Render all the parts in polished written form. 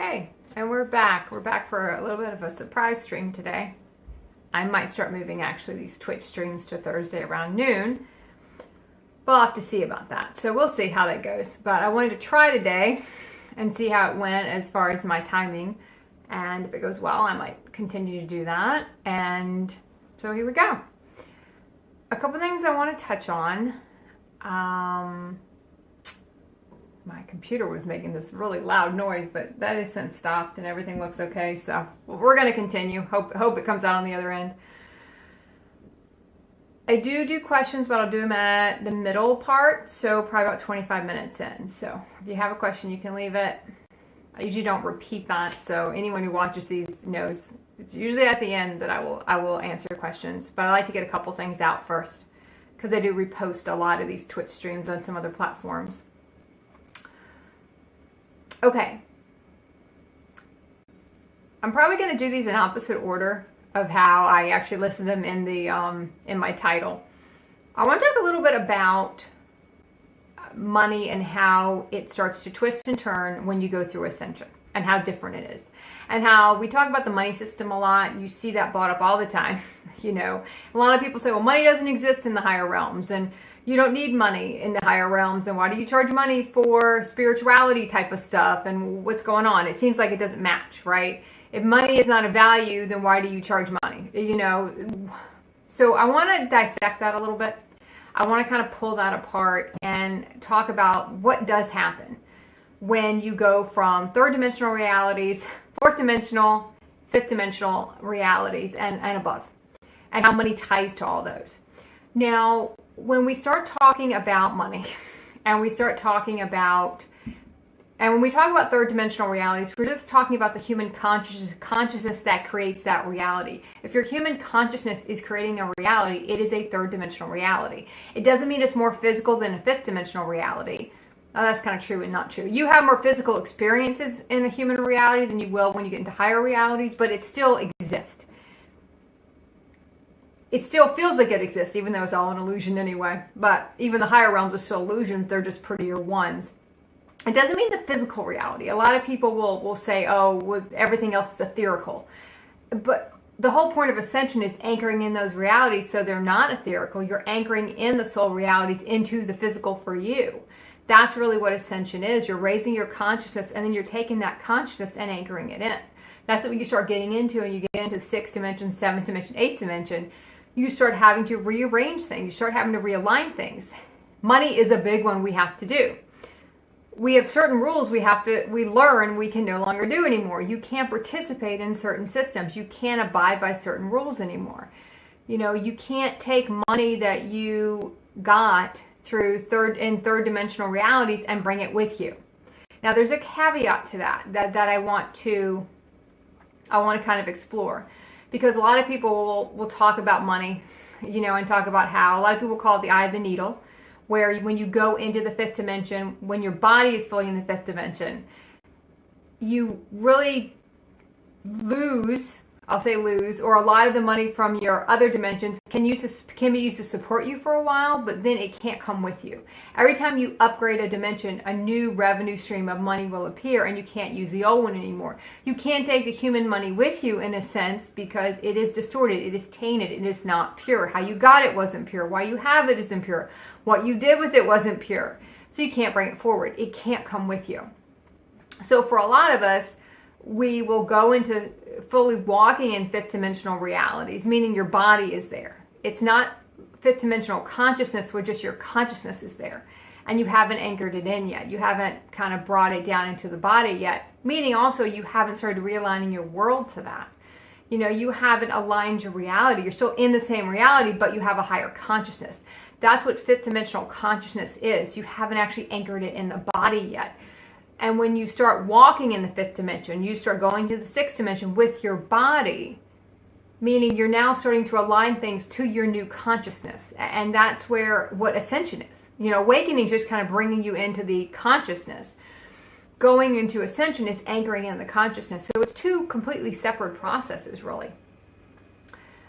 Hey, and we're back. We're back for a little bit of a surprise stream today. I might start moving actually these Twitch streams to Thursday around noon. We'll have to see about that. So we'll see how that goes. But I wanted to try today and see how it went as far as my timing. And if it goes well, I might continue to do that. And so here we go. A couple things I want to touch on. My computer was making this really loud noise, but that has since stopped and everything looks okay. So we're going to continue. Hope it comes out on the other end. I do questions, but I'll do them at the middle part. So probably about 25 minutes in. So if you have a question, you can leave it. I usually don't repeat that. So anyone who watches these knows it's usually at the end that I will answer questions. But I like to get a couple things out first because I do repost a lot of these Twitch streams on some other platforms. Okay, I'm probably going to do these in opposite order of how I actually list them in the in my title. I want to talk a little bit about money and how it starts to twist and turn when you go through ascension and how different it is. And how we talk about the money system a lot. You see that brought up all the time. You know, a lot of people say, well, money doesn't exist in the higher realms and you don't need money in the higher realms, and why do you charge money for spirituality type of stuff, and what's going on? It seems like it doesn't match, right? If money is not a value, then why do you charge money? You know, so I want to dissect that a little bit. I want to kind of pull that apart and talk about what does happen when you go from third dimensional realities, fourth dimensional, fifth dimensional realities, and above, and how money ties to all those. Now, when we start talking about money and we start talking about, and when we talk about third dimensional realities, we're just talking about the human consciousness that creates that reality. If your human consciousness is creating a reality, it is a third dimensional reality. It doesn't mean it's more physical than a fifth dimensional reality. Oh, that's kind of true and not true. You have more physical experiences in a human reality than you will when you get into higher realities, but it still exists. It still feels like it exists, even though it's all an illusion anyway. But even the higher realms are still illusions. They're just prettier ones. It doesn't mean the physical reality. A lot of people will say, oh, well, everything else is etherical. But the whole point of ascension is anchoring in those realities so they're not etherical. You're anchoring in the soul realities into the physical for you. That's really what ascension is. You're raising your consciousness, and then you're taking that consciousness and anchoring it in. That's what you start getting into, and you get into the sixth dimension, seventh dimension, eighth dimension. You start having to rearrange things. You start having to realign things. Money is a big one we have to do. We have certain rules we learn we can no longer do anymore. You can't participate in certain systems. You can't abide by certain rules anymore. You know, you can't take money that you got through third dimensional realities and bring it with you. Now there's a caveat to that I want to kind of explore. Because a lot of people will talk about money, you know, and talk about how a lot of people call it the eye of the needle, where when you go into the fifth dimension, when your body is fully in the fifth dimension, you really lose, or a lot of the money from your other dimensions can be used to support you for a while, but then it can't come with you. Every time you upgrade a dimension, a new revenue stream of money will appear, and you can't use the old one anymore. You can't take the human money with you in a sense because it is distorted, it is tainted, it is not pure. How you got it wasn't pure. Why you have it is impure. What you did with it wasn't pure. So you can't bring it forward. It can't come with you. So for a lot of us, we will go into fully walking in fifth dimensional realities, meaning your body is there. It's not fifth dimensional consciousness where just your consciousness is there. And you haven't anchored it in yet. You haven't kind of brought it down into the body yet. Meaning also you haven't started realigning your world to that. You know, you haven't aligned your reality. You're still in the same reality, but you have a higher consciousness. That's what fifth dimensional consciousness is. You haven't actually anchored it in the body yet. And when you start walking in the fifth dimension, you start going to the sixth dimension with your body, meaning you're now starting to align things to your new consciousness. And that's where what ascension is. You know, awakening is just kind of bringing you into the consciousness. Going into ascension is anchoring in the consciousness. So it's two completely separate processes, really.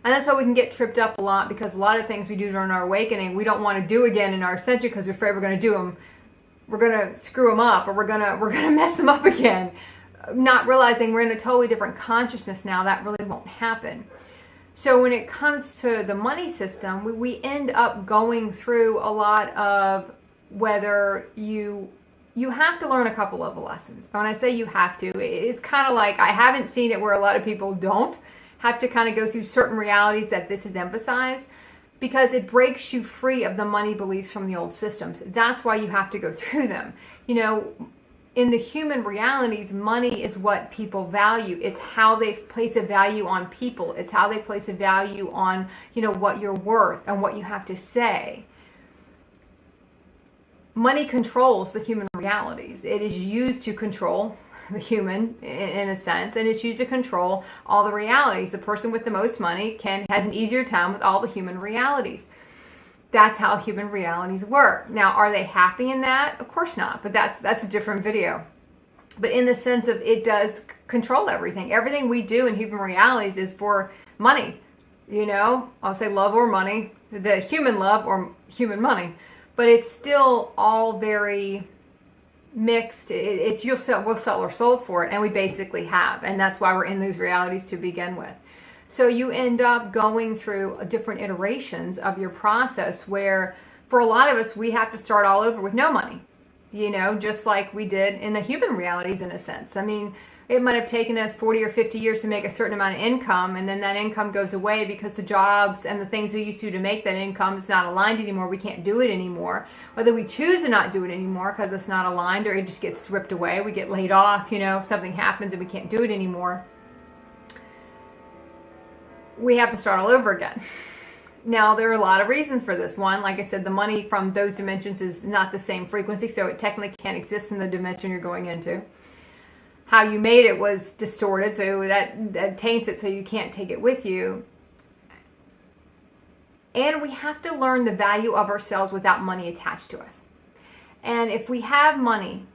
And that's why we can get tripped up a lot, because a lot of things we do during our awakening, we don't want to do again in our ascension because we're afraid we're going to do them. We're going to screw them up, or we're going to mess them up again. not realizing we're in a totally different consciousness now, that really won't happen. So when it comes to the money system, we end up going through a lot of whether you have to learn a couple of lessons. When I say you have to, it's kind of like, I haven't seen it where a lot of people don't have to kind of go through certain realities that this is emphasized, because it breaks you free of the money beliefs from the old systems. That's why you have to go through them. You know, in the human realities, money is what people value. It's how they place a value on people. It's how they place a value on, you know, what you're worth and what you have to say. Money controls the human realities. It is used to control the human in a sense, and it's used to control all the realities. The person with the most money has an easier time with all the human realities. That's how human realities work. Now, are they happy in that? Of course not, but that's a different video. But in the sense of, it does control everything. Everything we do in human realities is for money. You know, I'll say love or money, the human love or human money. But it's still all very mixed. It's we'll sell our soul for it, and we basically have. And that's why we're in those realities to begin with. So you end up going through different iterations of your process where, for a lot of us, we have to start all over with no money, you know, just like we did in the human realities in a sense. I mean, it might have taken us 40 or 50 years to make a certain amount of income, and then that income goes away because the jobs and the things we used to make that income is not aligned anymore. We can't do it anymore. Whether we choose to not do it anymore because it's not aligned, or it just gets ripped away, we get laid off, you know, something happens and we can't do it anymore. We have to start all over again. Now, there are a lot of reasons for this. One, like I said, the money from those dimensions is not the same frequency, so it technically can't exist in the dimension you're going into. How you made it was distorted, so that taints it, so you can't take it with you. And we have to learn the value of ourselves without money attached to us. And if we have money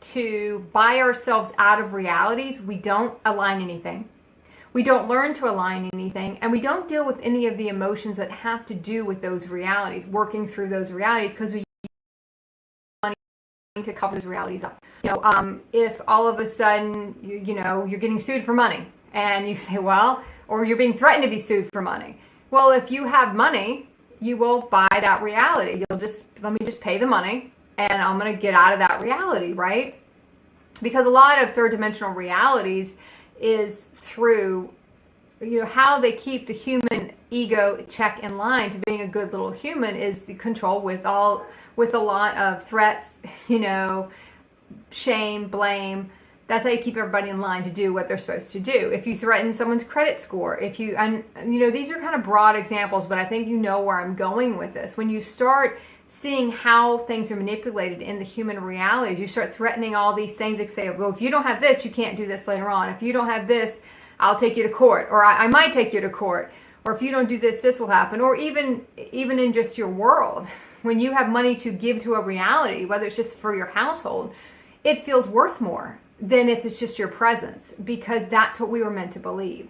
to buy ourselves out of realities, we don't align anything. We don't learn to align anything, and we don't deal with any of the emotions that have to do with those realities, working through those realities, because we use money to cover those realities up. You know, if all of a sudden, you know, you're getting sued for money, and you say, well, or you're being threatened to be sued for money. Well, if you have money, you will buy that reality. You'll just, let me just pay the money, and I'm going to get out of that reality, right? Because a lot of third dimensional realities is through, you know, how they keep the human ego check in line to being a good little human is the control with a lot of threats, you know, shame, blame. That's how you keep everybody in line to do what they're supposed to do. If you threaten someone's credit score, and you know, these are kind of broad examples, but I think you know where I'm going with this. When you start seeing how things are manipulated in the human realities, you start threatening all these things. Like say, well, if you don't have this, you can't do this later on. If you don't have this, I'll take you to court, or I might take you to court. Or if you don't do this, this will happen. Or even in just your world, when you have money to give to a reality, whether it's just for your household, it feels worth more than if it's just your presence, because that's what we were meant to believe.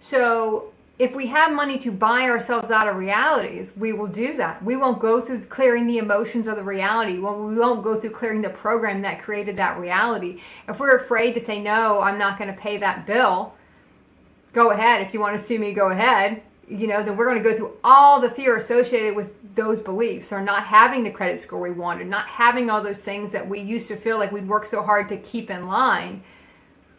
So if we have money to buy ourselves out of realities, we will do that. We won't go through clearing the emotions of the reality. Well, we won't go through clearing the program that created that reality. If we're afraid to say, no, I'm not going to pay that bill, go ahead. If you want to sue me, go ahead. You know, then we're going to go through all the fear associated with those beliefs, or not having the credit score we wanted, not having all those things that we used to feel like we'd worked so hard to keep in line,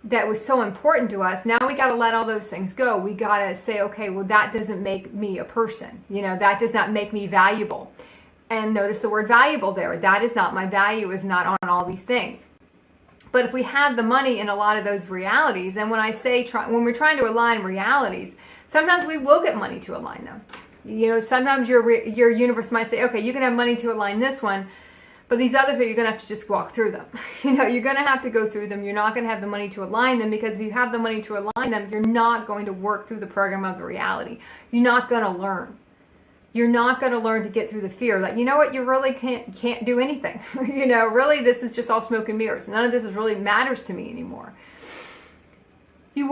that was so important to us. Now we got to let all those things go. We got to say, okay, well, that doesn't make me a person. You know, that does not make me valuable. And notice the word valuable there. That is not my value, is not on all these things. But if we have the money in a lot of those realities, and when I say, when we're trying to align realities, sometimes we will get money to align them. You know, sometimes your universe might say, okay, you can have money to align this one, but these other things, you're going to have to just walk through them. You know, you're going to have to go through them. You're not going to have the money to align them, because if you have the money to align them, you're not going to work through the program of the reality. You're not going to learn. You're not going to learn to get through the fear that, you know what, you really can't do anything. You know, really, this is just all smoke and mirrors. None of this really matters to me anymore. You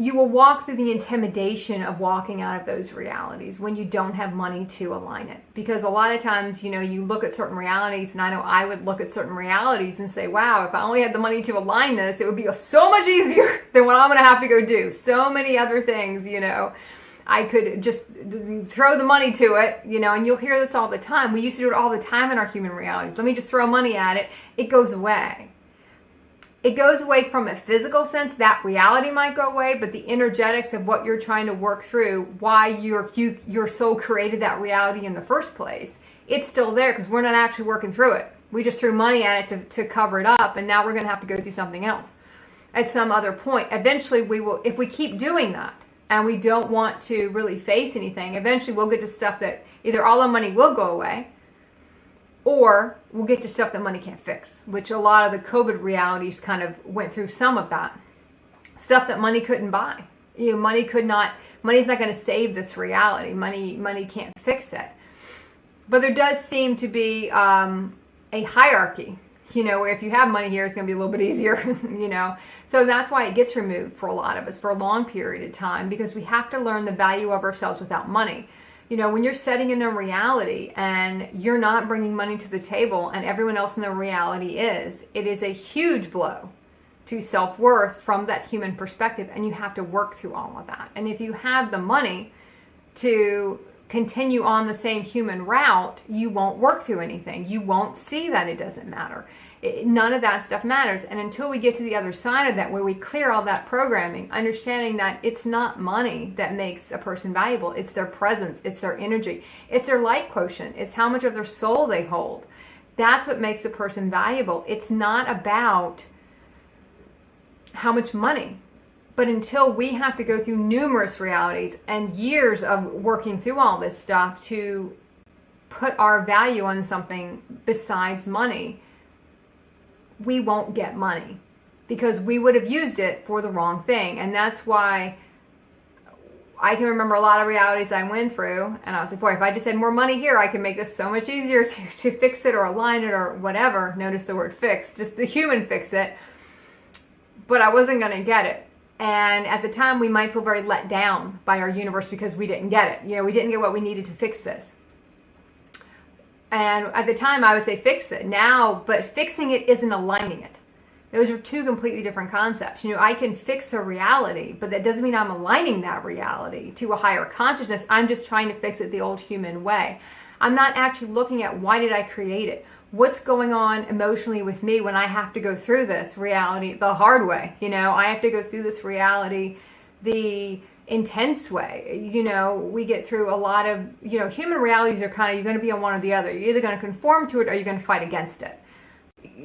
you will walk through the intimidation of walking out of those realities when you don't have money to align it. Because a lot of times, you look at certain realities, and I know I would look at certain realities and say, wow, if I only had the money to align this, it would be so much easier than what I'm going to have to go do. So many other things, I could just throw the money to it, and you'll hear this all the time. We used to do it all the time in our human realities. Let me just throw money at it. It goes away. It goes away from a physical sense. That reality might go away, but the energetics of what you're trying to work through, why your soul created that reality in the first place, it's still there because we're not actually working through it. We just threw money at it to cover it up, and now we're going to have to go through something else at some other point. Eventually, we will, if we keep doing that and we don't want to really face anything, eventually we'll get to stuff that either all our money will go away, or we'll get to stuff that money can't fix, which a lot of the COVID realities kind of went through some of that. Stuff that money couldn't buy. Money's not going to save this reality. Money can't fix it. But there does seem to be a hierarchy, where if you have money here, it's going to be a little bit easier, So that's why it gets removed for a lot of us for a long period of time, because we have to learn the value of ourselves without money. When you're setting in a reality and you're not bringing money to the table and everyone else in the reality is, it is a huge blow to self-worth from that human perspective, and you have to work through all of that. And if you have the money to continue on the same human route, you won't work through anything. You won't see that it doesn't matter. None of that stuff matters. And until we get to the other side of that, where we clear all that programming, understanding that it's not money that makes a person valuable, it's their presence, it's their energy, it's their light quotient, it's how much of their soul they hold. That's what makes a person valuable. It's not about how much money. But until we have to go through numerous realities and years of working through all this stuff to put our value on something besides money, we won't get money, because we would have used it for the wrong thing. And that's why I can remember a lot of realities I went through, and I was like, boy, if I just had more money here, I could make this so much easier to fix it or align it or whatever. Notice the word fix, just the human fix it. But I wasn't going to get it. And at the time, we might feel very let down by our universe because we didn't get it. We didn't get what we needed to fix this. And at the time, I would say fix it. Now, but fixing it isn't aligning it. Those are two completely different concepts. I can fix a reality, but that doesn't mean I'm aligning that reality to a higher consciousness. I'm just trying to fix it the old human way. I'm not actually looking at why did I create it? What's going on emotionally with me when I have to go through this reality the hard way? I have to go through this reality the intense way. We get through a lot of, human realities are kind of, you're going to be on one or the other. You're either going to conform to it or you're going to fight against it.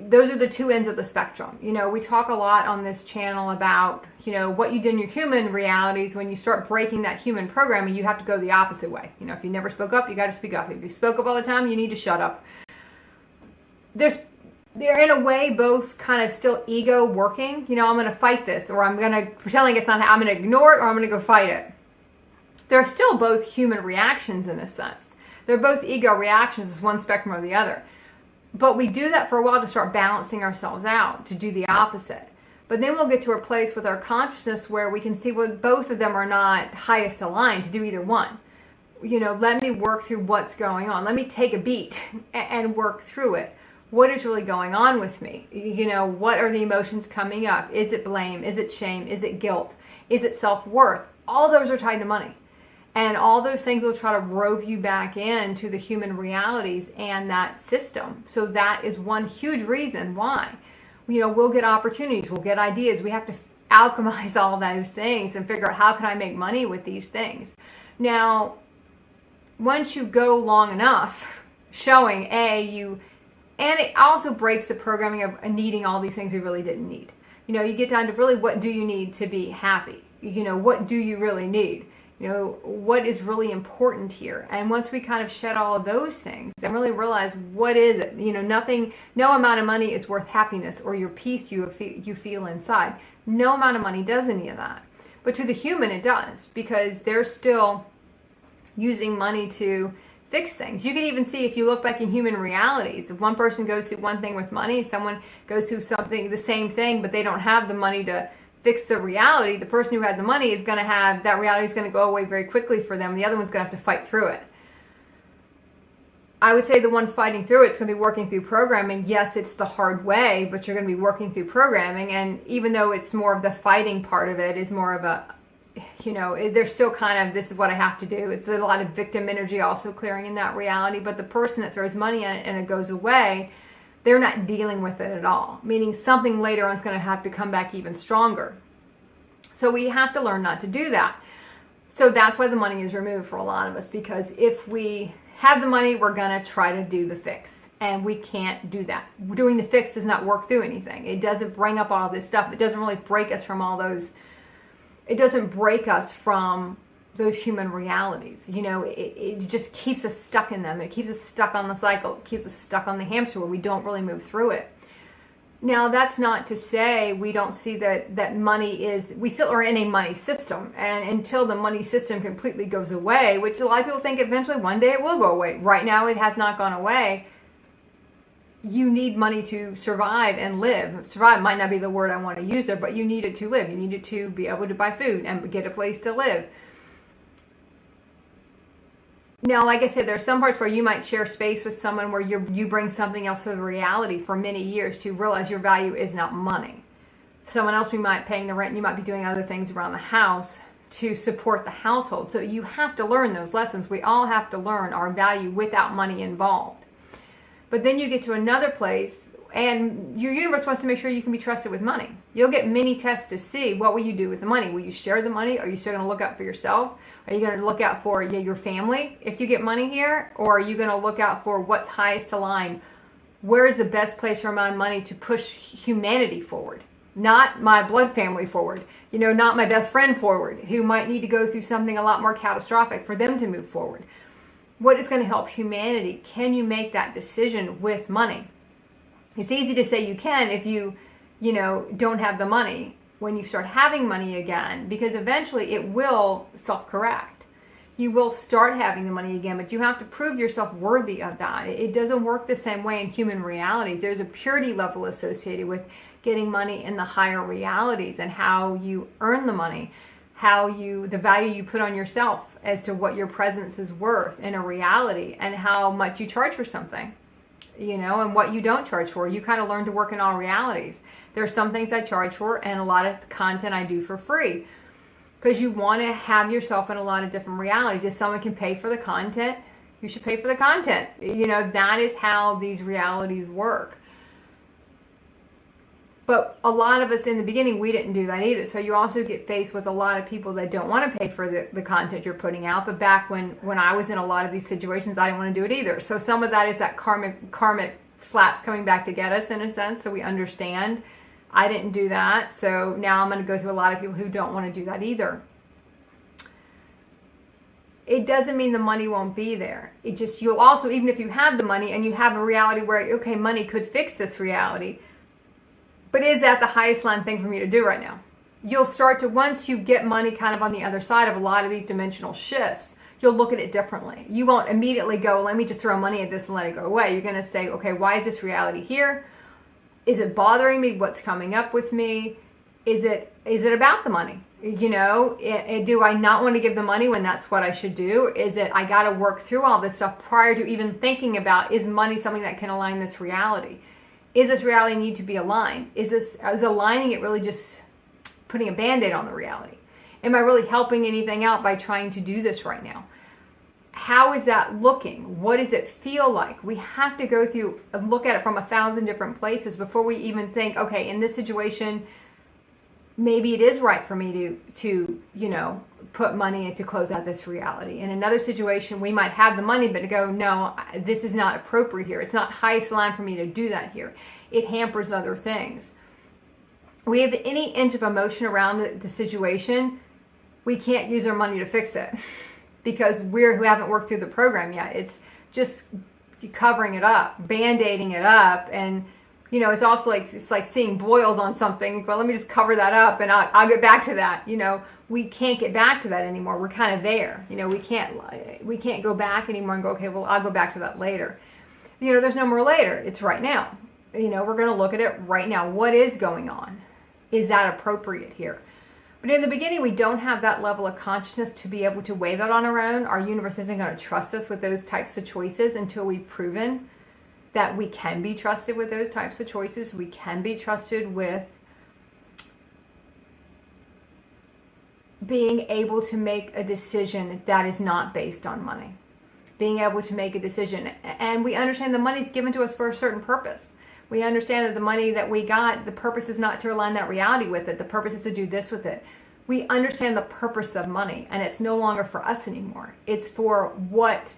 Those are the two ends of the spectrum. We talk a lot on this channel about, what you did in your human realities. When you start breaking that human programming, you have to go the opposite way. If you never spoke up, you got to speak up. If you spoke up all the time, you need to shut up. They're in a way both kind of still ego working. I'm going to fight this, or I'm going to pretend like it's not, I'm going to ignore it, or I'm going to go fight it. They're still both human reactions in a sense. They're both ego reactions, it's one spectrum or the other. But we do that for a while to start balancing ourselves out, to do the opposite. But then we'll get to a place with our consciousness where we can see, well, both of them are not highest aligned to do either one. Let me work through what's going on. Let me take a beat and work through it. What is really going on with me? What are the emotions coming up? Is it blame? Is it shame? Is it guilt? Is it self-worth? All those are tied to money. And all those things will try to rope you back into the human realities and that system. So that is one huge reason why, we'll get opportunities, we'll get ideas. We have to alchemize all those things and figure out how can I make money with these things. Now, once you go long enough showing and it also breaks the programming of needing all these things you really didn't need. You get down to really what do you need to be happy? What do you really need? What is really important here? And once we kind of shed all of those things and really realize what is it? No amount of money is worth happiness or your peace you feel inside. No amount of money does any of that. But to the human it does, because they're still using money to fix things. You can even see if you look back in human realities, if one person goes through one thing with money, someone goes through something, the same thing, but they don't have the money to fix the reality, the person who had the money is going to have, that reality is going to go away very quickly for them. The other one's going to have to fight through it. I would say the one fighting through it's going to be working through programming. Yes, it's the hard way, but you're going to be working through programming. And even though it's more of the fighting part of it is more of a, there's still kind of, this is what I have to do. It's a lot of victim energy also clearing in that reality. But the person that throws money at it and it goes away, they're not dealing with it at all. Meaning something later on is going to have to come back even stronger. So we have to learn not to do that. So that's why the money is removed for a lot of us. Because if we have the money, we're going to try to do the fix. And we can't do that. Doing the fix does not work through anything. It doesn't bring up all this stuff. It doesn't really break us from all those. It doesn't break us from those human realities. It just keeps us stuck in them. It keeps us stuck on the cycle. It keeps us stuck on the hamster wheel. We don't really move through it. Now, that's not to say we don't see that money is, we still are in a money system. And until the money system completely goes away, which a lot of people think eventually one day it will go away. Right now, it has not gone away. You need money to survive and live. Survive might not be the word I want to use there, but you need it to live. You need it to be able to buy food and get a place to live. Now, like I said, there's some parts where you might share space with someone where you bring something else to the reality for many years to realize your value is not money. Someone else, we might paying the rent, and you might be doing other things around the house to support the household. So you have to learn those lessons. We all have to learn our value without money involved. But then you get to another place, and your universe wants to make sure you can be trusted with money. You'll get many tests to see what will you do with the money. Will you share the money? Are you still going to look out for yourself? Are you going to look out for your family if you get money here? Or are you going to look out for what's highest aligned? Where is the best place for my money to push humanity forward? Not my blood family forward. Not my best friend forward, who might need to go through something a lot more catastrophic for them to move forward. What is going to help humanity? Can you make that decision with money? It's easy to say you can if you don't have the money when you start having money again, because eventually it will self-correct. You will start having the money again, but you have to prove yourself worthy of that. It doesn't work the same way in human realities. There's a purity level associated with getting money in the higher realities and how you earn the money, the value you put on yourself as to what your presence is worth in a reality, and how much you charge for something. And what you don't charge for. You kind of learn to work in all realities. There's some things I charge for, and a lot of content I do for free. Because you want to have yourself in a lot of different realities. If someone can pay for the content, you should pay for the content. That is how these realities work. But a lot of us in the beginning, we didn't do that either. So you also get faced with a lot of people that don't want to pay for the content you're putting out. But back when I was in a lot of these situations, I didn't want to do it either. So some of that is that karmic slaps coming back to get us, in a sense. So we understand I didn't do that. So now I'm going to go through a lot of people who don't want to do that either. It doesn't mean the money won't be there. It just, you'll also, even if you have the money and you have a reality where, okay, money could fix this reality, but is that the highest line thing for me to do right now? You'll start to, once you get money kind of on the other side of a lot of these dimensional shifts, you'll look at it differently. You won't immediately go, let me just throw money at this and let it go away. You're going to say, okay, why is this reality here? Is it bothering me? What's coming up with me? Is it about the money? Do I not want to give the money when that's what I should do? Is it, I got to work through all this stuff prior to even thinking about, is money something that can align this reality? Is this reality need to be aligned? Is aligning it really just putting a Band-Aid on the reality? Am I really helping anything out by trying to do this right now? How is that looking? What does it feel like? We have to go through and look at it from 1,000 different places before we even think, okay, in this situation, maybe it is right for me to put money in to close out this reality. In another situation, we might have the money, but to go, no, this is not appropriate here. It's not highest line for me to do that here. It hampers other things. We have any inch of emotion around the situation, we can't use our money to fix it because who haven't worked through the program yet. It's just covering it up, band-aiding it up, and it's also it's like seeing boils on something. Well, let me just cover that up and I'll get back to that. We can't get back to that anymore. We're kind of there. We can't go back anymore and go, okay, well, I'll go back to that later. There's no more later. It's right now. We're going to look at it right now. What is going on? Is that appropriate here? But in the beginning, we don't have that level of consciousness to be able to weigh that on our own. Our universe isn't going to trust us with those types of choices until we've proven that we can be trusted with those types of choices. We can be trusted with being able to make a decision that is not based on money. Being able to make a decision. And we understand the money's given to us for a certain purpose. We understand that the money that we got, the purpose is not to align that reality with it. The purpose is to do this with it. We understand the purpose of money, and it's no longer for us anymore. It's for what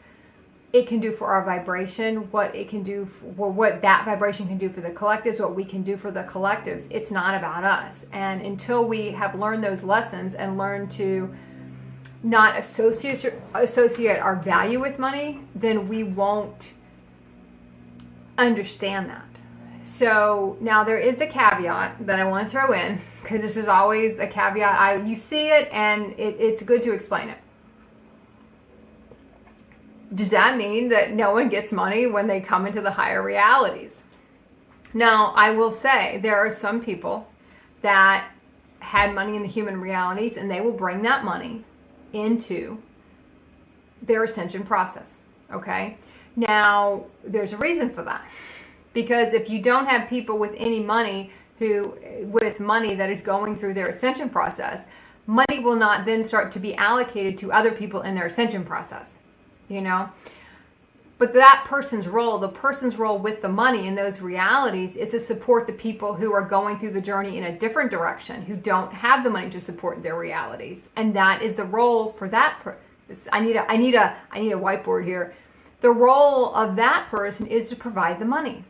it can do for our vibration, what it can do for what that vibration can do for the collectives, what we can do for the collectives. It's not about us. And until we have learned those lessons and learn to not associate our value with money, then we won't understand that. So now there is the caveat that I want to throw in, because this is always a caveat. You see it, and it's good to explain it. Does that mean that no one gets money when they come into the higher realities? Now, I will say there are some people that had money in the human realities, and they will bring that money into their ascension process. Okay? Now, there's a reason for that. Because if you don't have people with any money with money that is going through their ascension process, money will not then start to be allocated to other people in their ascension process, you know? But that person's role, the person's role with the money in those realities, is to support the people who are going through the journey in a different direction, who don't have the money to support their realities. And that is the role for that I need a whiteboard here. The role of that person is to provide the money.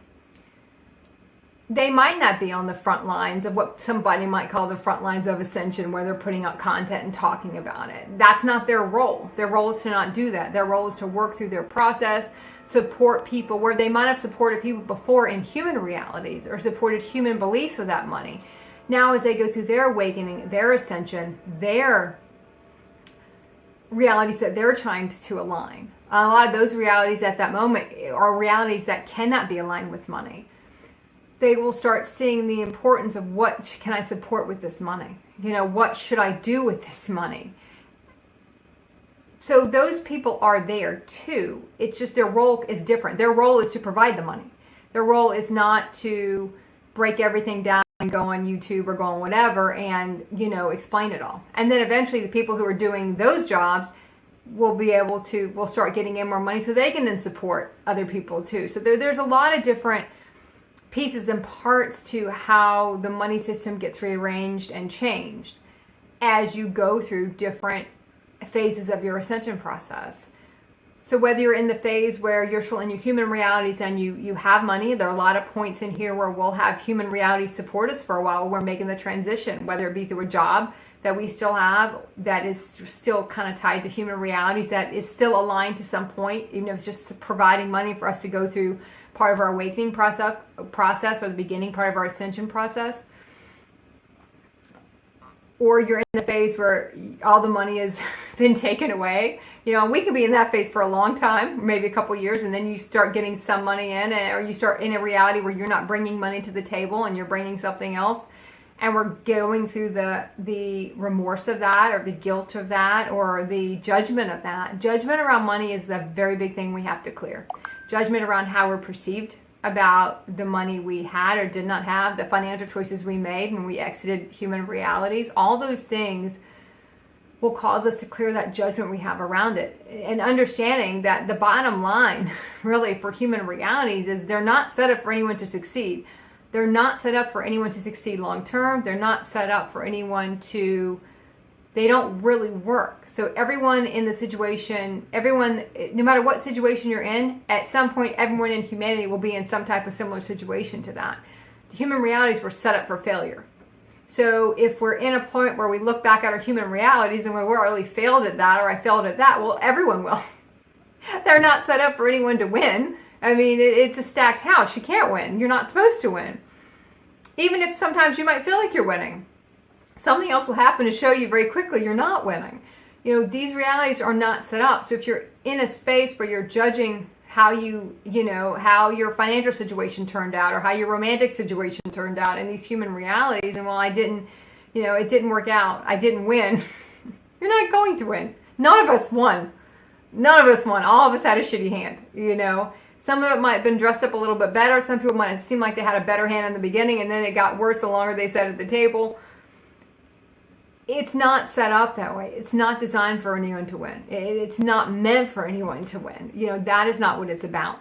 They might not be on the front lines of what somebody might call the front lines of ascension, where they're putting out content and talking about it. That's not their role. Their role is to not do that. Their role is to work through their process, support people where they might have supported people before in human realities or supported human beliefs with that money. Now, as they go through their awakening, their ascension, their realities that they're trying to align. A lot of those realities at that moment are realities that cannot be aligned with money. They will start seeing the importance of what can I support with this money? You know, what should I do with this money? So those people are there too. It's just their role is different. Their role is to provide the money. Their role is not to break everything down and go on YouTube or go on whatever and, you know, explain it all. And then eventually the people who are doing those jobs will start getting in more money so they can then support other people too. So there's a lot of different pieces and parts to how the money system gets rearranged and changed as you go through different phases of your ascension process. So whether you're in the phase where you're still in your human realities and you have money, there are a lot of points in here where we'll have human realities support us for a while. We're making the transition, whether it be through a job that we still have that is still kind of tied to human realities, that is still aligned to some point, even if it's just providing money for us to go through part of our awakening process or the beginning part of our ascension process. Or you're in the phase where all the money has been taken away. You know, we could be in that phase for a long time, maybe a couple years, and then you start getting some money in, or you start in a reality where you're not bringing money to the table and you're bringing something else. And we're going through the remorse of that, or the guilt of that, or the judgment of that. Judgment around money is a very big thing we have to clear. Judgment around how we're perceived about the money we had or did not have, the financial choices we made when we exited human realities. All those things will cause us to clear that judgment we have around it. And understanding that the bottom line, really, for human realities is they're not set up for anyone to succeed. They're not set up for anyone to succeed long term. They're not set up for anyone they don't really work. So everyone in the situation, no matter what situation you're in, at some point, everyone in humanity will be in some type of similar situation to that. The human realities were set up for failure. So if we're in a point where we look back at our human realities and we really failed at that, or I failed at that, well, everyone will. They're not set up for anyone to win. I mean, it's a stacked house. You can't win. You're not supposed to win. Even if sometimes you might feel like you're winning. Something else will happen to show you very quickly you're not winning. You know, these realities are not set up. So if you're in a space where you're judging how how your financial situation turned out, or how your romantic situation turned out, and these human realities. And while I didn't, it didn't work out, I didn't win. You're not going to win. None of us won. None of us won. All of us had a shitty hand, Some of it might have been dressed up a little bit better. Some people might have seemed like they had a better hand in the beginning, and then it got worse the longer they sat at the table. It's not set up that way. It's not designed for anyone to win. It's not meant for anyone to win. That is not what it's about.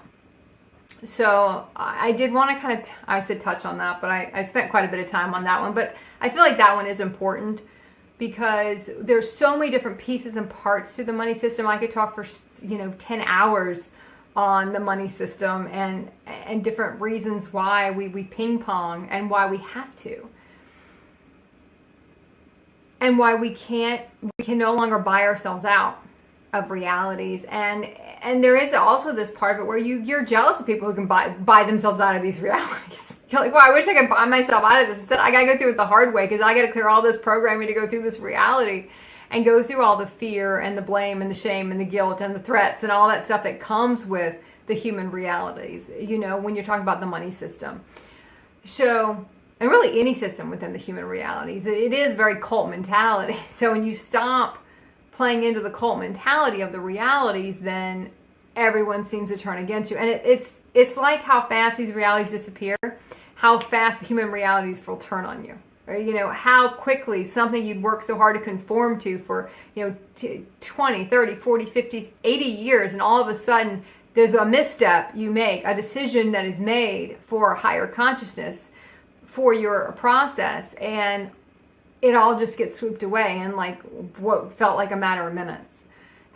So I did want to kind of, I said touch on that, but I spent quite a bit of time on that one. But I feel like that one is important because there's so many different pieces and parts to the money system. I could talk for, 10 hours on the money system and different reasons why we ping pong and why we have to. And why we can no longer buy ourselves out of realities. And there is also this part of it where you're jealous of people who can buy themselves out of these realities. You're like, well, I wish I could buy myself out of this. Instead, I got to go through it the hard way because I got to clear all this programming to go through this reality and go through all the fear and the blame and the shame and the guilt and the threats and all that stuff that comes with the human realities, when you're talking about the money system. So, and really any system within the human realities, it is very cult mentality. So when you stop playing into the cult mentality of the realities, then everyone seems to turn against you. And it's like how fast these realities disappear, how fast the human realities will turn on you. Or, how quickly something you'd worked so hard to conform to for, 20, 30, 40, 50, 80 years, and all of a sudden there's a misstep you make, a decision that is made for higher consciousness, for your process, and it all just gets swooped away in like what felt like a matter of minutes.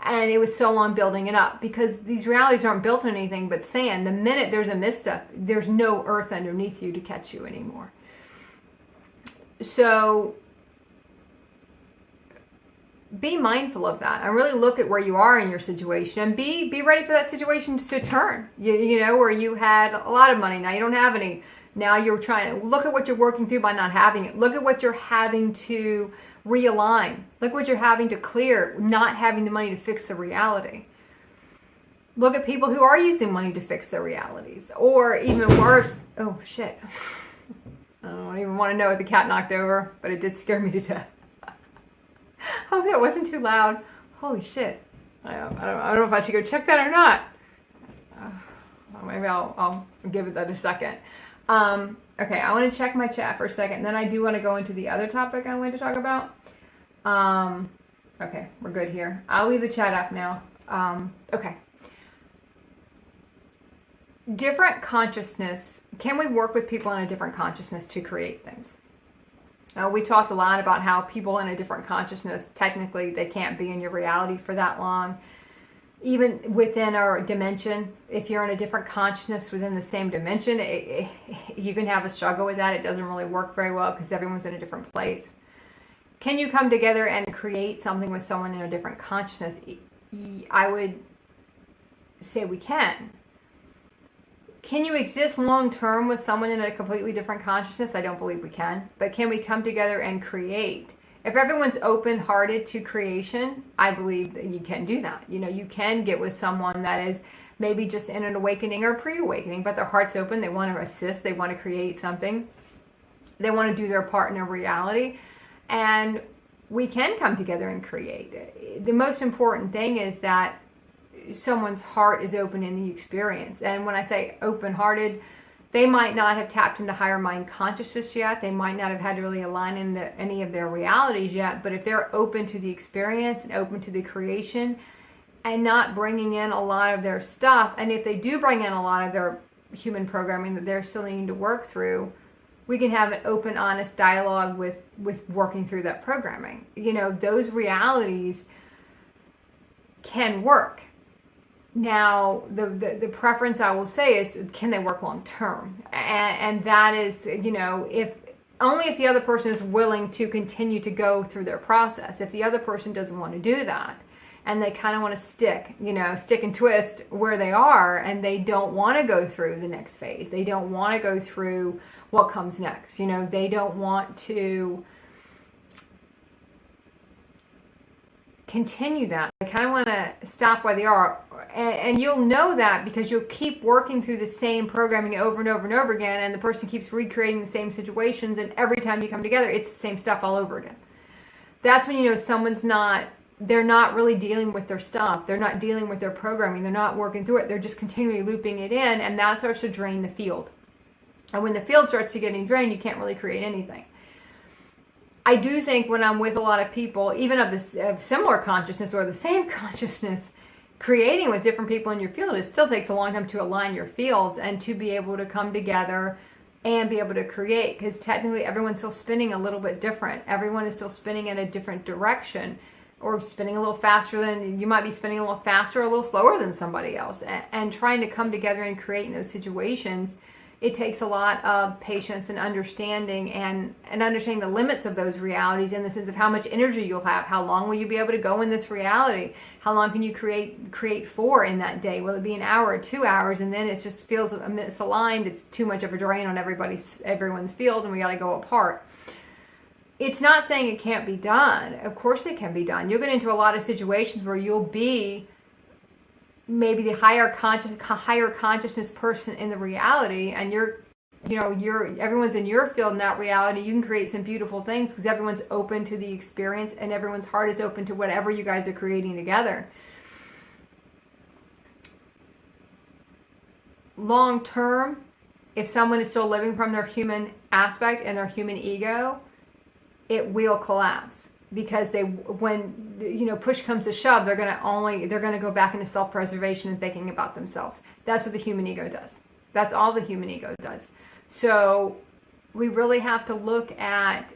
And it was so long building it up because these realities aren't built on anything but sand. The minute there's a misstep, there's no earth underneath you to catch you anymore. So be mindful of that and really look at where you are in your situation and be ready for that situation to turn. Where you had a lot of money, now you don't have any. Now you're trying to look at what you're working through by not having it. Look at what you're having to realign. Look what you're having to clear, not having the money to fix the reality. Look at people who are using money to fix their realities. Or even worse, oh shit. I don't even want to know what the cat knocked over, but it did scare me to death. Hope that wasn't too loud. Holy shit. I don't know if I should go check that or not. Well, maybe I'll give it that a second. Okay, I want to check my chat for a second. Then I do want to go into the other topic I wanted to talk about. Okay, we're good here. I'll leave the chat up now. Okay. Different consciousness. Can we work with people in a different consciousness to create things? We talked a lot about how people in a different consciousness, technically, they can't be in your reality for that long. Even within our dimension, if you're in a different consciousness within the same dimension, you can have a struggle with that. It doesn't really work very well because everyone's in a different place. Can you come together and create something with someone in a different consciousness? I would say we can. Can you exist long term with someone in a completely different consciousness? I don't believe we can. But can we come together and create? If everyone's open-hearted to creation, I believe that you can do that. You can get with someone that is maybe just in an awakening or pre-awakening, but their heart's open. They want to assist. They want to create something. They want to do their part in a reality. And we can come together and create. The most important thing is that someone's heart is open in the experience. And when I say open-hearted, they might not have tapped into higher mind consciousness yet. They might not have had to really align in any of their realities yet. But if they're open to the experience and open to the creation and not bringing in a lot of their stuff, and if they do bring in a lot of their human programming that they're still needing to work through, we can have an open, honest dialogue with working through that programming. Those realities can work. Now, the preference I will say is, can they work long term? And that is, if only if the other person is willing to continue to go through their process. If the other person doesn't want to do that, and they kind of want to stick and twist where they are, and they don't want to go through the next phase. They don't want to go through what comes next. They don't want to continue that. They kind of want to stop where they are. And you'll know that because you'll keep working through the same programming over and over and over again, and the person keeps recreating the same situations, and every time you come together, it's the same stuff all over again. That's when you know they're not really dealing with their stuff. They're not dealing with their programming. They're not working through it. They're just continually looping it in, and that starts to drain the field. And when the field starts to getting drained, you can't really create anything. I do think when I'm with a lot of people, even of similar consciousness or the same consciousness, creating with different people in your field, it still takes a long time to align your fields and to be able to come together and be able to create, because technically everyone's still spinning a little bit different. Everyone is still spinning in a different direction, or spinning a little faster than, you might be spinning a little faster or a little slower than somebody else. And trying to come together and create in those situations, it takes a lot of patience and understanding, and understanding the limits of those realities, in the sense of how much energy you'll have. How long will you be able to go in this reality? How long can you create for in that day? Will it be an hour or 2 hours? And then it just feels misaligned. It's too much of a drain on everyone's field, and we got to go apart. It's not saying it can't be done. Of course it can be done. You'll get into a lot of situations where you'll be maybe the higher consciousness person in the reality, and everyone's in your field in that reality. You can create some beautiful things because everyone's open to the experience, and everyone's heart is open to whatever you guys are creating together. Long term, if someone is still living from their human aspect and their human ego, it will collapse. Because when push comes to shove, they're gonna go back into self-preservation and thinking about themselves. That's what the human ego does. That's all the human ego does. So we really have to look at,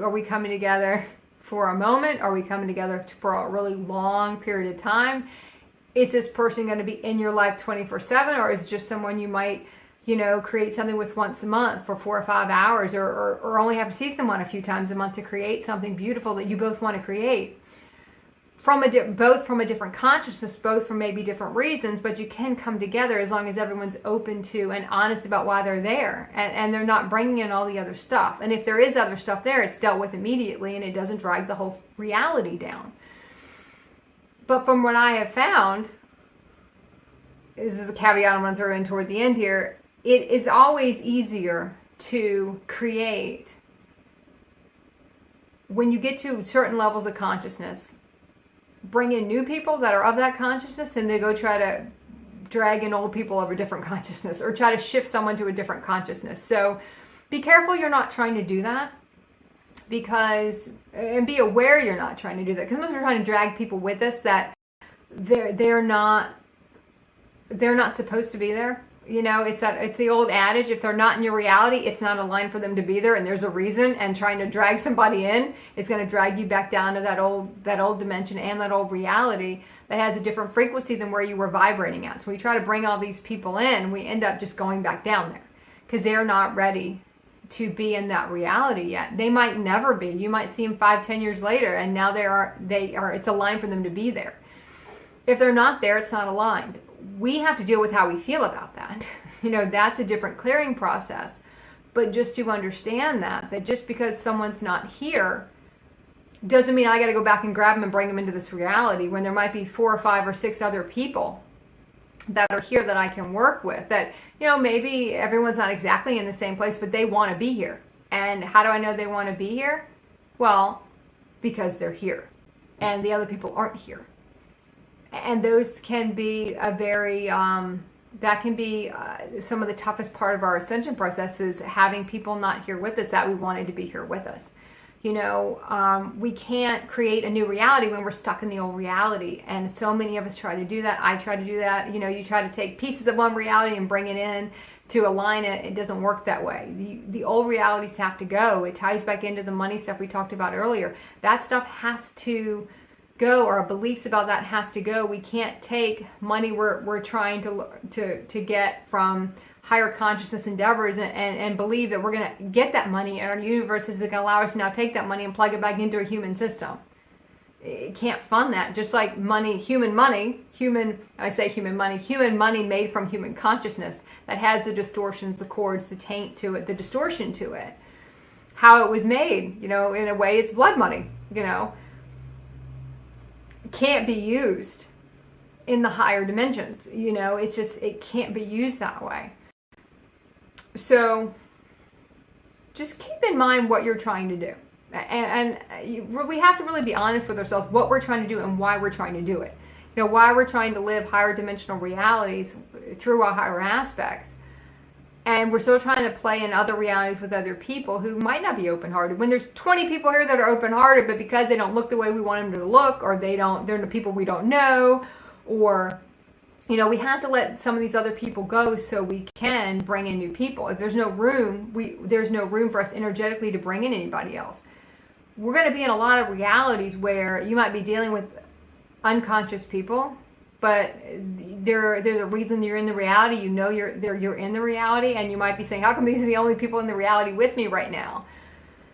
are we coming together for a moment? Are we coming together for a really long period of time? Is this person going to be in your life 24/7, or is it just someone you might create something with once a month for 4 or 5 hours, or only have to see someone a few times a month to create something beautiful that you both want to create both from a different consciousness, both for maybe different reasons, but you can come together as long as everyone's open to and honest about why they're there, and they're not bringing in all the other stuff. And if there is other stuff there, it's dealt with immediately, and it doesn't drag the whole reality down. But from what I have found, this is a caveat I'm going to throw in toward the end here, it is always easier to create when you get to certain levels of consciousness. Bring in new people that are of that consciousness, and they go try to drag in old people of a different consciousness, or try to shift someone to a different consciousness. So be careful you're not trying to do that, and be aware you're not trying to do that, because sometimes we're trying to drag people with us that they're not supposed to be there. It's the old adage, if they're not in your reality, it's not a line for them to be there, and there's a reason, and trying to drag somebody in is going to drag you back down to that old dimension and that old reality that has a different frequency than where you were vibrating at. So we try to bring all these people in, we end up just going back down there because they're not ready to be in that reality yet. They might never be. You might see them 5-10 years later, and now they are it's a line for them to be there. If they're not there, it's not aligned. We have to deal with how we feel about that. That's a different clearing process. But just to understand that just because someone's not here doesn't mean I got to go back and grab them and bring them into this reality, when there might be 4 or 5 or 6 other people that are here that I can work with, that maybe everyone's not exactly in the same place, but they want to be here. And how do I know they want to be here? Well, because they're here and the other people aren't here. And those can be some of the toughest part of our ascension process, is having people not here with us that we wanted to be here with us. We can't create a new reality when we're stuck in the old reality. And so many of us try to do that. I try to do that. You try to take pieces of one reality and bring it in to align it. It doesn't work that way. The old realities have to go. It ties back into the money stuff we talked about earlier. That stuff has to go. Our beliefs about that has to go. We can't take money we're trying to get from higher consciousness endeavors and believe that we're going to get that money, and our universe is going to allow us to now take that money and plug it back into a human system. It can't fund that. Just like human money made from human consciousness, that has the distortions, the cords, the taint to it, the distortion to it. How it was made, in a way, it's blood money, can't be used in the higher dimensions. You know, it's just, it can't be used that way. So just keep in mind what you're trying to do. And we have to really be honest with ourselves, what we're trying to do and why we're trying to do it. You know, why we're trying to live higher dimensional realities through our higher aspects. And we're still trying to play in other realities with other people who might not be open-hearted. When there's 20 people here that are open-hearted, but because they don't look the way we want them to look, or they're the people we don't know, or, you know, we have to let some of these other people go so we can bring in new people. If there's no room, there's no room for us energetically to bring in anybody else. We're going to be in a lot of realities where you might be dealing with unconscious people, but there's a reason you're in the reality. You know you're in the reality, and you might be saying, how come these are the only people in the reality with me right now?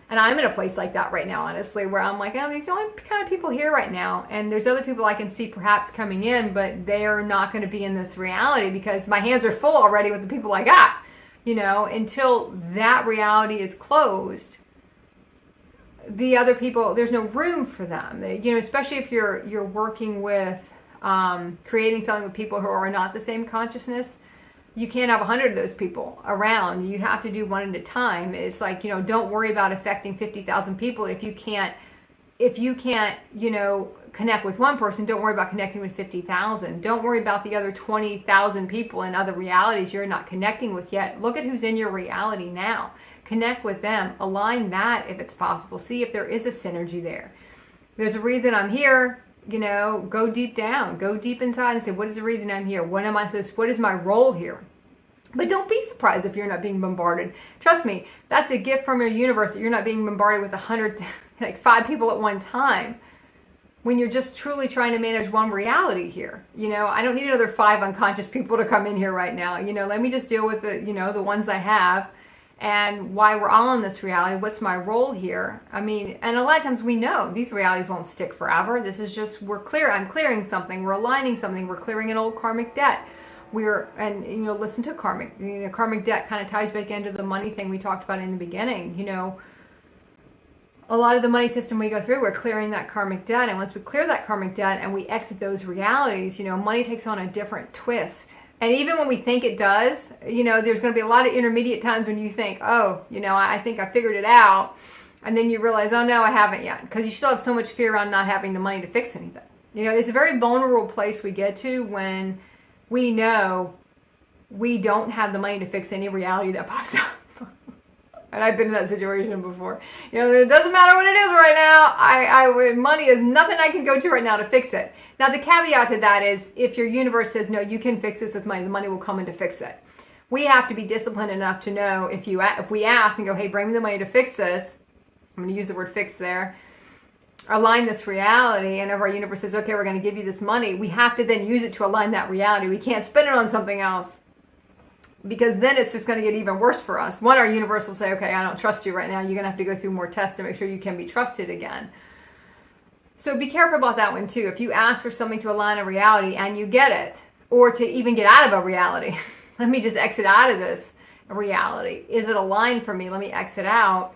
And I'm in a place like that right now, honestly, where I'm like, oh, these are the only kind of people here right now. And there's other people I can see perhaps coming in, but they're not going to be in this reality because my hands are full already with the people I got. You know, until that reality is closed, the other people, there's no room for them. You know, especially if you're working with creating something with people who are not the same consciousness. You can't have 100 of those people around. You have to do one at a time. It's like, you know, don't worry about affecting 50,000 people if you can't, you know, connect with one person. Don't worry about connecting with 50,000. Don't worry about the other 20,000 people in other realities you're not connecting with yet. Look at who's in your reality now. Connect with them. Align that if it's possible. See if there is a synergy there. There's a reason I'm here. You know, go deep down, go deep inside and say, what is the reason I'm here? What is my role here? But don't be surprised if you're not being bombarded. Trust me, that's a gift from your universe that you're not being bombarded with 100, like 5 people at one time, when you're just truly trying to manage one reality here. You know, I don't need another 5 unconscious people to come in here right now. You know, let me just deal with the, you know, the ones I have. And why we're all in this reality, what's my role here? I mean, and a lot of times we know these realities won't stick forever. This is just, I'm clearing something, we're aligning something, we're clearing an old karmic debt. And you know, listen to karmic, you know, karmic debt kind of ties back into the money thing we talked about in the beginning. You know, a lot of the money system we go through, we're clearing that karmic debt. And once we clear that karmic debt and we exit those realities, you know, money takes on a different twist. And even when we think it does, you know, there's going to be a lot of intermediate times when you think, oh, you know, I think I figured it out. And then you realize, oh, no, I haven't yet. Because you still have so much fear around not having the money to fix anything. You know, it's a very vulnerable place we get to when we know we don't have the money to fix any reality that pops up. And I've been in that situation before. You know, it doesn't matter what it is right now. Money is nothing I can go to right now to fix it. Now, the caveat to that is if your universe says, no, you can fix this with money, the money will come in to fix it. We have to be disciplined enough to know if we ask and go, hey, bring me the money to fix this. I'm going to use the word fix there. Align this reality. And if our universe says, okay, we're going to give you this money, we have to then use it to align that reality. We can't spend it on something else, because then it's just going to get even worse for us. One, our universe will say, okay, I don't trust you right now. You're going to have to go through more tests to make sure you can be trusted again. So be careful about that one too. If you ask for something to align a reality and you get it, or to even get out of a reality, let me just exit out of this reality. Is it aligned for me? Let me exit out.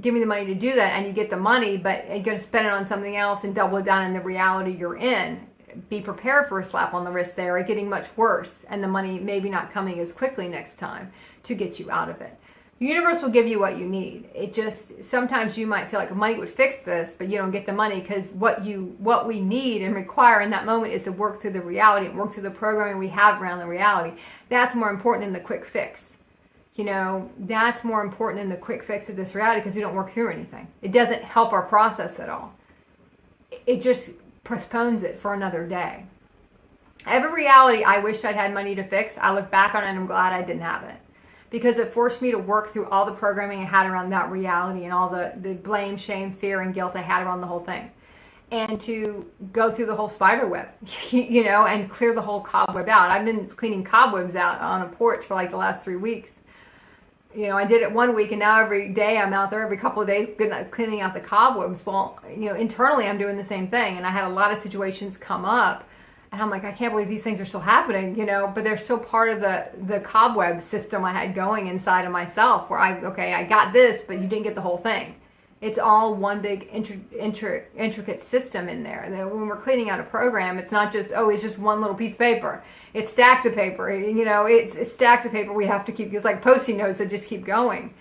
Give me the money to do that, and you get the money, but you're going to spend it on something else and double it down in the reality you're in. Be prepared for a slap on the wrist there, or getting much worse, and the money maybe not coming as quickly next time to get you out of it. The universe will give you what you need. It just, sometimes you might feel like money would fix this, but you don't get the money because what we need and require in that moment is to work through the reality and work through the programming we have around the reality. That's more important than the quick fix. You know, that's more important than the quick fix of this reality, because we don't work through anything. It doesn't help our process at all. It just postpones it for another day. Every reality I wished I'd had money to fix, I look back on it and I'm glad I didn't have it. Because it forced me to work through all the programming I had around that reality and all the blame, shame, fear, and guilt I had around the whole thing. And to go through the whole spider web, you know, and clear the whole cobweb out. I've been cleaning cobwebs out on a porch for like the last 3 weeks. You know, I did it 1 week, and now every day I'm out there, every couple of days, cleaning out the cobwebs. Well, you know, internally I'm doing the same thing, and I had a lot of situations come up, and I'm like, I can't believe these things are still happening, you know, but they're still part of the cobweb system I had going inside of myself, where I got this, but you didn't get the whole thing. It's all one big intricate system in there. That when we're cleaning out a program, it's not just, oh, it's just one little piece of paper. It's stacks of paper. You know, it's stacks of paper we have to keep. It's like Post-it notes that just keep going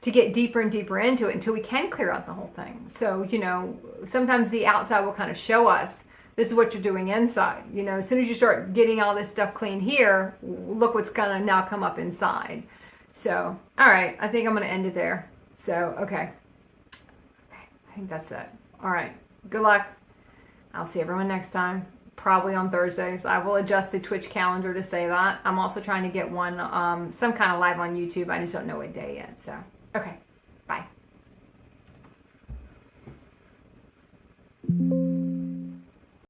to get deeper and deeper into it until we can clear out the whole thing. So, you know, sometimes the outside will kind of show us, this is what you're doing inside. You know, as soon as you start getting all this stuff clean here, look what's going to now come up inside. So, all right, I think I'm going to end it there. So, okay. I think that's it. All right. Good luck. I'll see everyone next time. Probably on Thursdays. I will adjust the Twitch calendar to say that. I'm also trying to get one, some kind of live on YouTube. I just don't know what day yet. So, okay. Bye.